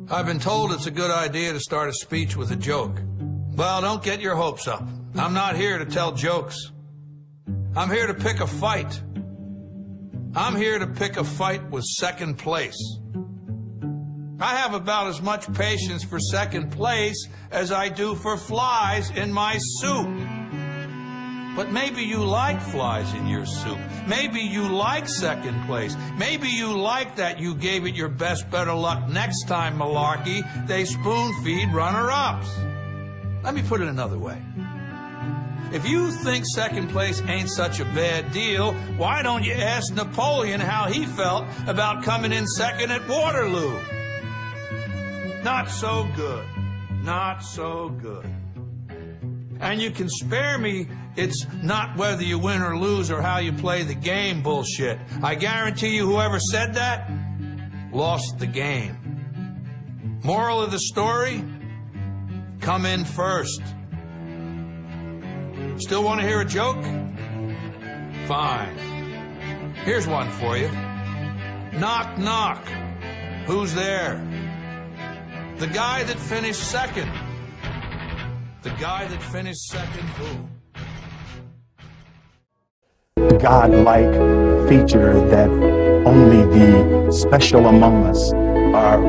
I've been told it's a good idea to start a speech with a joke. Well, don't get your hopes up. I'm not here to tell jokes. I'm here to pick a fight. I'm here to pick a fight with second place. I have about as much patience for second place as I do for flies in my soup. But maybe you like flies in your soup. Maybe you like second place. Maybe you like that you gave it your best better luck next time malarkey. They spoon-feed runner-ups. Let me put it another way. If you think second place ain't such a bad deal, why don't you ask Napoleon how he felt about coming in second at Waterloo? Not so good. Not so good. And you can spare me, it's not whether you win or lose or how you play the game bullshit. I guarantee you whoever said that lost the game. Moral of the story? Come in first. Still want to hear a joke? Fine. Here's one for you. Knock, knock. Who's there? The guy that finished second. The guy that finished second who? God-like feature that only the special among us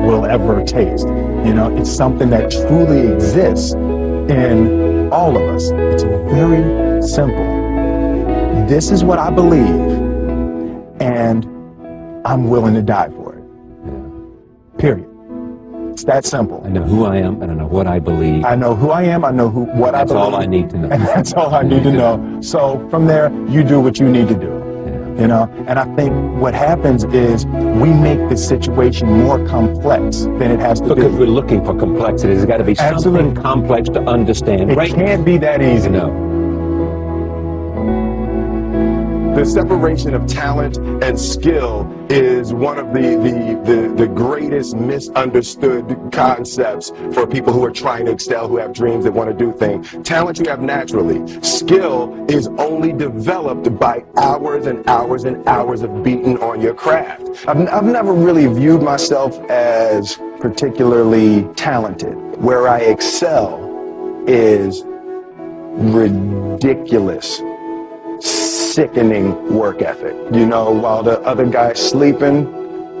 will ever taste. You know, it's something that truly exists in all of us. It's very simple. This is what I believe, and I'm willing to die for it. Period. It's that simple. I know who I am, and I know what I believe. I know who I am, I know what I believe. That's all I need to know. And that's all I need to know. So from there, you do what you need to do. You know, and I think what happens is we make the situation more complex than it has to be. Because we're looking for complexity. There's got to be something complex to understand. It can't be that easy. No. The separation of talent and skill is one of the greatest misunderstood concepts for people who are trying to excel, who have dreams, that want to do things. Talent you have naturally. Skill is only developed by hours and hours and hours of beating on your craft. I've never really viewed myself as particularly talented. Where I excel is ridiculous, sickening work ethic. You know, while the other guy's sleeping,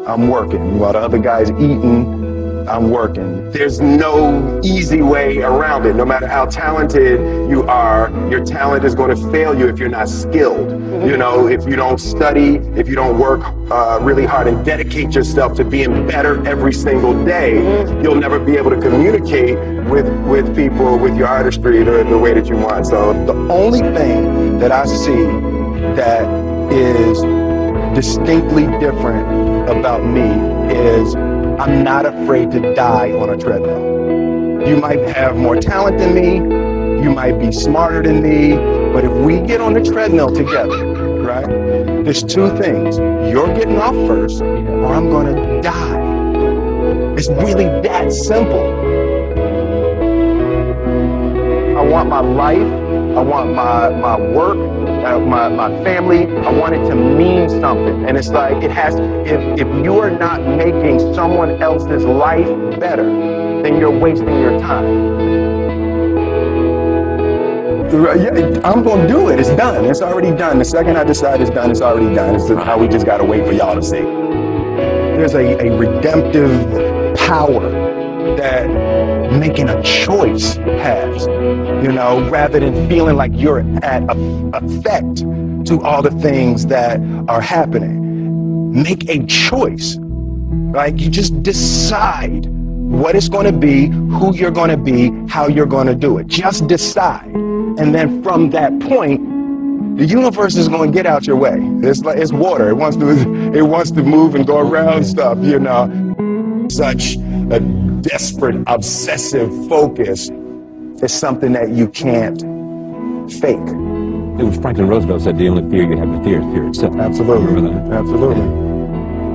I'm working. While the other guy's eating, I'm working. There's no easy way around it. No matter how talented you are, your talent is going to fail you if you're not skilled. You know, if you don't study, if you don't work really hard and dedicate yourself to being better every single day, you'll never be able to communicate with people, with your artistry the way that you want. So the only thing that I see that is distinctly different about me is I'm not afraid to die on a treadmill. You might have more talent than me, you might be smarter than me, but if we get on the treadmill together, right, there's two things. You're getting off first, or I'm gonna die. It's really that simple. I want my life, I want my work, my family, I want it to mean something. And it's like, it has, if you are not making someone else's life better, then you're wasting your time. Yeah, I'm gonna do it, it's done, it's already done. The second I decide it's done, it's already done. It's how we just gotta wait for y'all to see. There's a redemptive power that making a choice has, you know, rather than feeling like you're at effect to all the things that are happening. Make a choice. Like, you just decide what it's going to be, who you're going to be, how you're going to do it. Just decide. And then from that point, the universe is going to get out your way. It's like, it's water. It wants to move and go around stuff, you know. Such a desperate, obsessive focus is something that you can't fake. It was Franklin Roosevelt said the only fear you have to fear is fear itself. Absolutely. Remember that? Absolutely.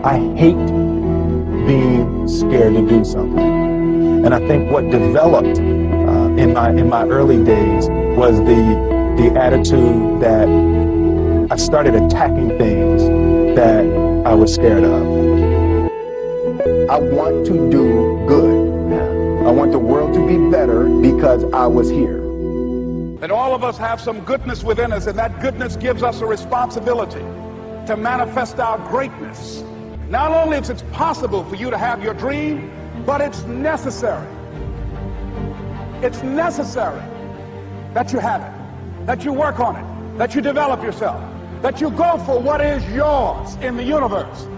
I hate being scared to do something. And I think what developed in my early days was the attitude that I started attacking things that I was scared of. I want to do good. I want the world to be better because I was here. That all of us have some goodness within us, and that goodness gives us a responsibility to manifest our greatness. Not only is it possible for you to have your dream, but it's necessary. It's necessary that you have it, that you work on it, that you develop yourself, that you go for what is yours in the universe.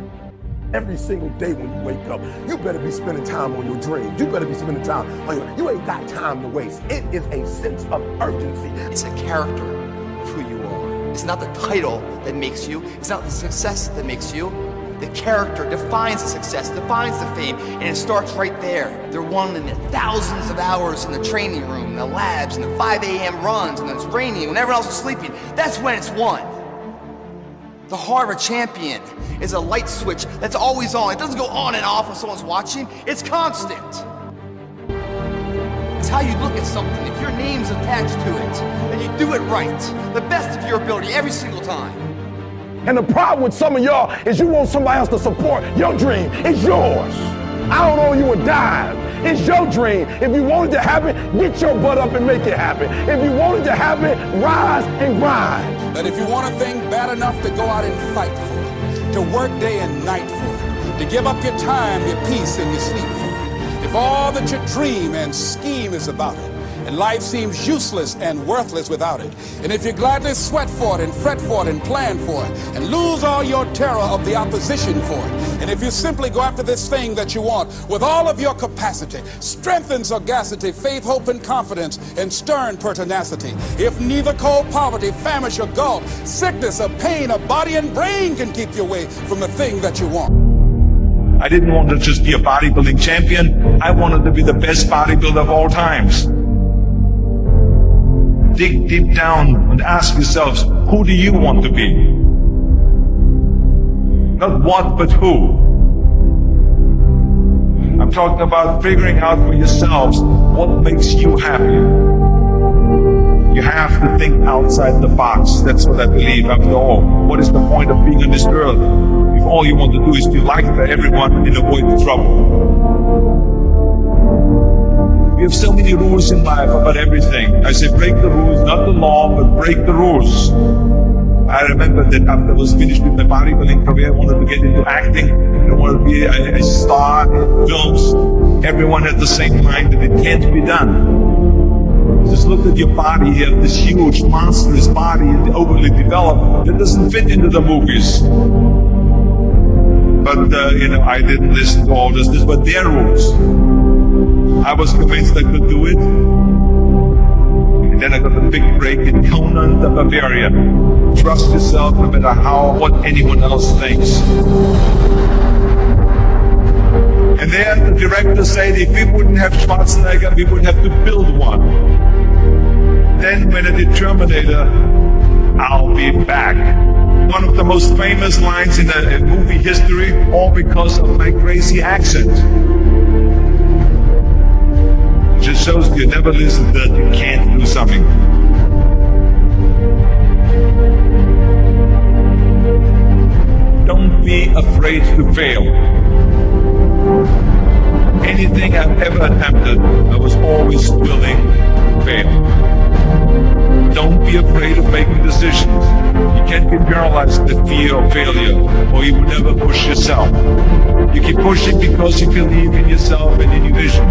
Every single day when you wake up, you better be spending time on your dreams. You better be spending time on you ain't got time to waste. It is a sense of urgency. It's a character of who you are. It's not the title that makes you. It's not the success that makes you. The character defines the success, defines the fame, and it starts right there. They're won in the thousands of hours in the training room, in the labs, in the 5 a.m. runs, and then it's raining when everyone else is sleeping. That's when it's won. The heart of a champion is a light switch that's always on. It doesn't go on and off when someone's watching. It's constant. It's how you look at something. If your name's attached to it, then you do it right. The best of your ability every single time. And the problem with some of y'all is you want somebody else to support your dream. It's yours. I don't owe you a dime. It's your dream. If you want it to happen, get your butt up and make it happen. If you want it to happen, rise and grind. That if you want a thing bad enough to go out and fight for it, to work day and night for it, to give up your time, your peace, and your sleep for it, if all that you dream and scheme is about it, and life seems useless and worthless without it, and if you gladly sweat for it and fret for it and plan for it and lose all your terror of the opposition for it, and if you simply go after this thing that you want with all of your capacity, strength and sagacity, faith, hope, and confidence, and stern pertinacity, if neither cold poverty, famish, or gulf, sickness or pain of body and brain can keep you away from the thing that you want. I didn't want to just be a bodybuilding champion. I wanted to be the best bodybuilder of all times. Dig deep down and ask yourselves, who do you want to be? Not what, but who. I'm talking about figuring out for yourselves what makes you happy. You have to think outside the box. That's what I believe. After all, what is the point of being on this earth if all you want to do is be liked by everyone and avoid the trouble? We have so many rules in life about everything. I say break the rules, not the law, but break the rules. I remember that after I was finished with my bodybuilding career, I wanted to get into acting. I wanted to be a star in films. Everyone had the same mind that it can't be done. Just look at your body here, this huge, monstrous body, overly developed, that doesn't fit into the movies. But, I didn't listen to all this. These were their rules. I was convinced I could do it. And then I got a big break in Conan the Barbarian. Trust yourself no matter what anyone else thinks. And then the director said if we wouldn't have Schwarzenegger, we would have to build one. Then when I did Terminator, I'll be back. One of the most famous lines in movie history, all because of my crazy accent. Just shows you never listen that you can't do something. Don't be afraid to fail. Anything I've ever attempted, I was always willing to fail. Don't be afraid of making decisions. You can't be paralyzed with fear of failure, or you will never push yourself. You keep pushing because you believe in yourself and in your vision.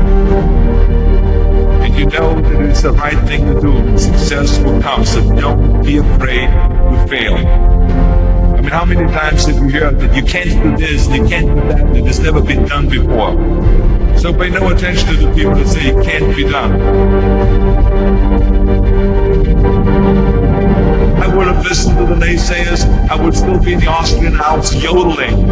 And you know that it's the right thing to do. Success will come, so don't be afraid to fail. I mean, how many times have you heard that you can't do this, you can't do that, and it's never been done before? So pay no attention to the people that say it can't be done. I would have listened to the naysayers, I would still be in the Austrian Alps yodeling.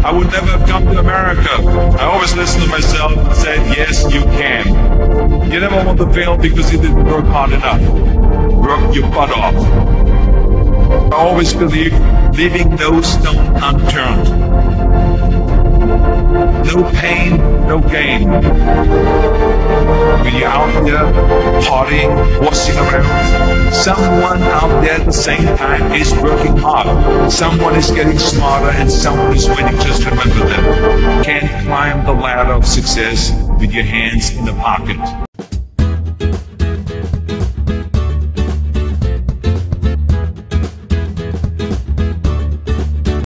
I would never have come to America. I always listened to myself and said, yes, you can. You never want to fail because you didn't work hard enough. Work your butt off. I always believe leaving no stone unturned. No pain, no gain. When you're out there partying, horsing around, someone out there at the same time is working hard. Someone is getting smarter and someone is winning. Just remember that. You can't climb the ladder of success with your hands in the pocket.